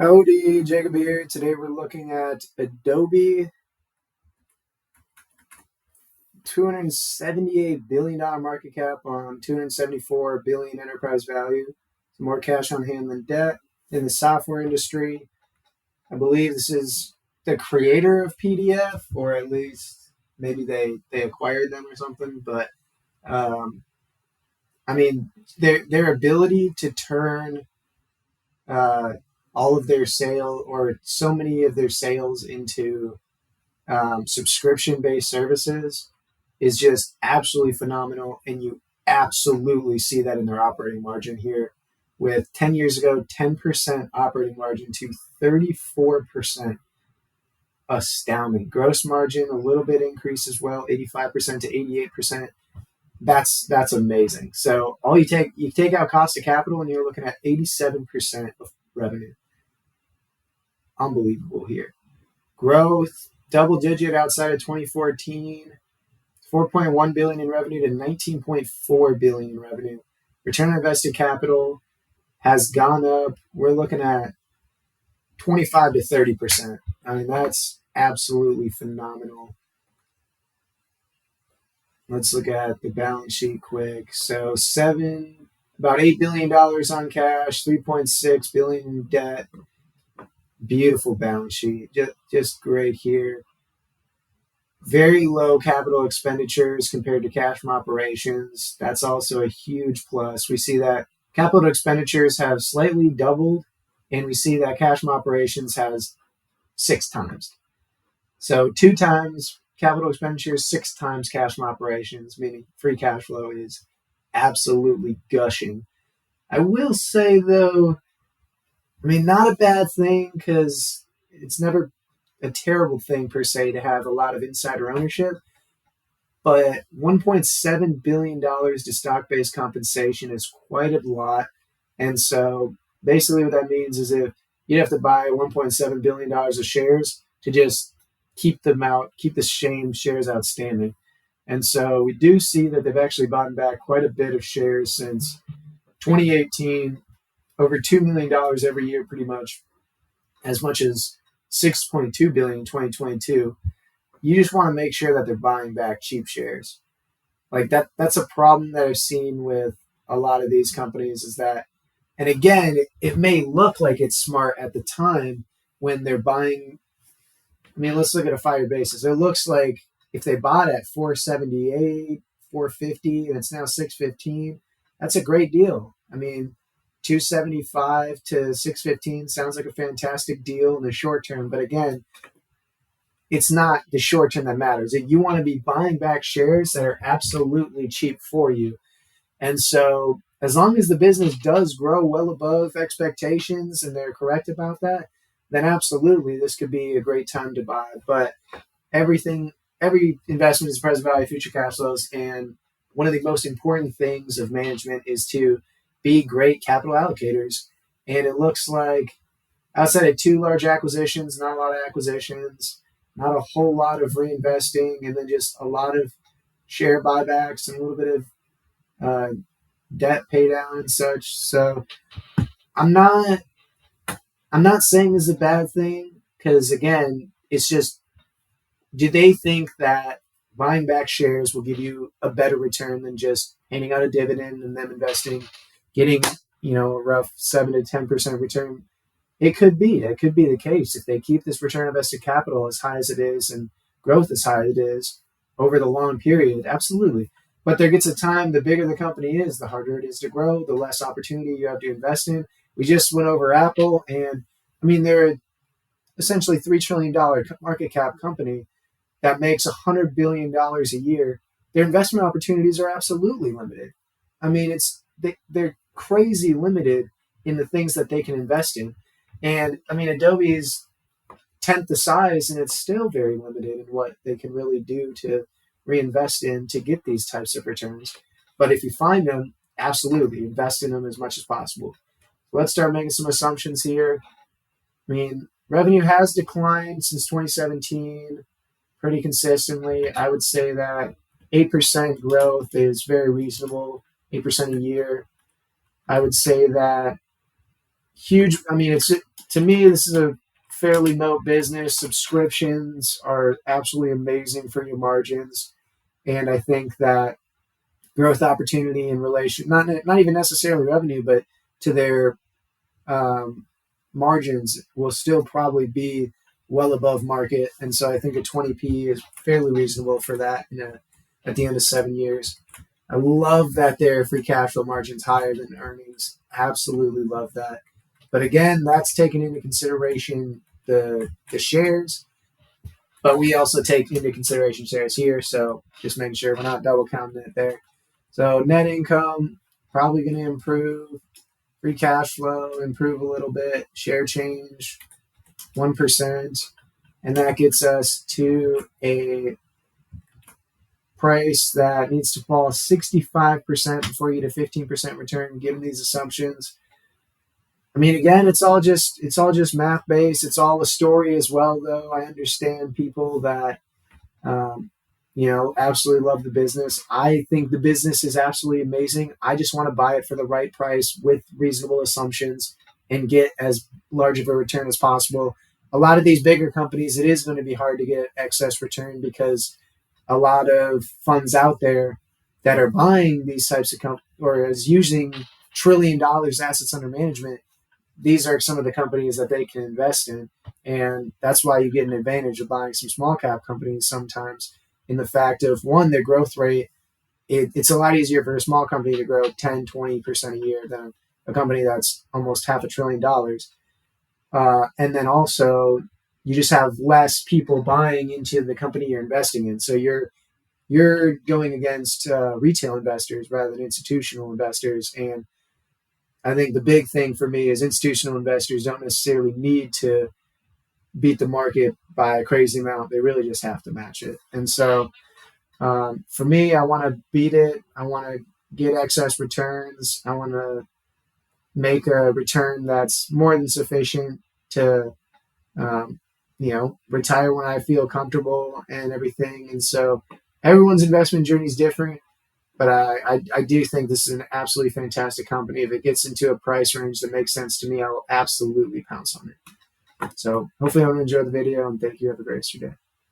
Howdy, Jacob here. Today we're looking at Adobe, $278 billion market cap on $274 billion enterprise value. More cash on hand than debt in the software industry. I believe this is the creator of PDF, or at least maybe they acquired them or something. But I mean, their ability to turn all of their sale or so many of their sales into subscription-based services is just absolutely phenomenal, and you absolutely see that in their operating margin here. With 10 years ago, 10% operating margin to 34%, astounding. Gross margin a little bit increase as well, 85% to 88%. That's amazing. So all you take out cost of capital, and you're looking at 87% of revenue. Unbelievable here. Growth double digit outside of 2014, 4.1 billion in revenue to 19.4 billion in revenue. Return on invested capital has gone up. We're looking at 25 to 30%. I mean, that's absolutely phenomenal. Let's look at the balance sheet quick. So about $8 billion on cash, 3.6 billion in debt. Beautiful balance sheet, just great here. Very low capital expenditures compared to cash from operations. That's also a huge plus. We see that capital expenditures have slightly doubled, and we see that cash from operations has 6 times. So 2 times capital expenditures, 6 times cash from operations, meaning free cash flow is absolutely gushing. I will say, though, I mean, not a bad thing, because it's never a terrible thing per se to have a lot of insider ownership, but $1.7 billion to stock-based compensation is quite a lot. And so basically what that means is if you'd have to buy $1.7 billion of shares to just keep the same shares outstanding. And so we do see that they've actually bought back quite a bit of shares since 2018, over $2 million every year, pretty much as $6.2 billion in 2022. You just want to make sure that they're buying back cheap shares. Like that's a problem that I've seen with a lot of these companies, is that, and again, it may look like it's smart at the time when they're buying. I mean, let's look at a 5-year basis. It looks like if they bought at 478, 450, and it's now 615, that's a great deal. I mean, 275 to 615 sounds like a fantastic deal in the short term, but again, it's not the short term that matters. You want to be buying back shares that are absolutely cheap for you. And so as long as the business does grow well above expectations and they're correct about that, then absolutely this could be a great time to buy. But every investment is present value, future cash flows, and one of the most important things of management is to be great capital allocators. And it looks like outside of 2 large acquisitions, not a lot of acquisitions, not a whole lot of reinvesting, and then just a lot of share buybacks and a little bit of debt pay down and such. So I'm not saying this is a bad thing, because again, it's just, do they think that buying back shares will give you a better return than just handing out a dividend and then investing, getting a rough 7 to 10% return? It could be the case if they keep this return on invested capital as high as it is and growth as high as it is over the long period. Absolutely. But there gets a time, the bigger the company is, the harder it is to grow, the less opportunity you have to invest in. We just went over Apple, and I mean, they're essentially $3 trillion market cap company that makes $100 billion a year. Their investment opportunities are absolutely limited. I mean, they're crazy limited in the things that they can invest in. And I mean, Adobe is 10th the size, and it's still very limited in what they can really do to reinvest in to get these types of returns. But if you find them, absolutely invest in them as much as possible. Let's start making some assumptions here. I mean, revenue has declined since 2017 pretty consistently. I would say that 8% growth is very reasonable, 8% a year. I would say that huge, I mean, it's to me, this is a fairly moat business. Subscriptions are absolutely amazing for your margins. And I think that growth opportunity in relation, not even necessarily revenue, but to their um, margins will still probably be well above market. And so I think a 20p is fairly reasonable for that at the end of 7 years. I love that their free cash flow margin's higher than earnings. Absolutely love that. But again, that's taking into consideration the shares, but we also take into consideration shares here. So just making sure we're not double counting it there. So net income probably going to improve. Free cash flow improve a little bit. Share change 1%, and that gets us to a price that needs to fall 65% before you get a 15% return. Given these assumptions, I mean, again, it's all just math based. It's all a story as well, though. I understand people that absolutely love the business. I think the business is absolutely amazing. I just want to buy it for the right price with reasonable assumptions and get as large of a return as possible. A lot of these bigger companies, it is going to be hard to get excess return because a lot of funds out there that are buying these types of companies or is using $1 trillion assets under management, these are some of the companies that they can invest in. And that's why you get an advantage of buying some small cap companies sometimes, in the fact of, one, their growth rate. It's a lot easier for a small company to grow 10, 20% a year than a company that's almost $500 billion. And then also, you just have less people buying into the company you're investing in. So you're going against retail investors rather than institutional investors. And I think the big thing for me is institutional investors don't necessarily need to beat the market by a crazy amount. They really just have to match it. And so for me, I want to beat it. I want to get excess returns. I want to make a return that's more than sufficient to, retire when I feel comfortable and everything. And so everyone's investment journey is different. But I do think this is an absolutely fantastic company. If it gets into a price range that makes sense to me, I will absolutely pounce on it. So hopefully everyone enjoyed the video, and thank you. Have a great rest of your day.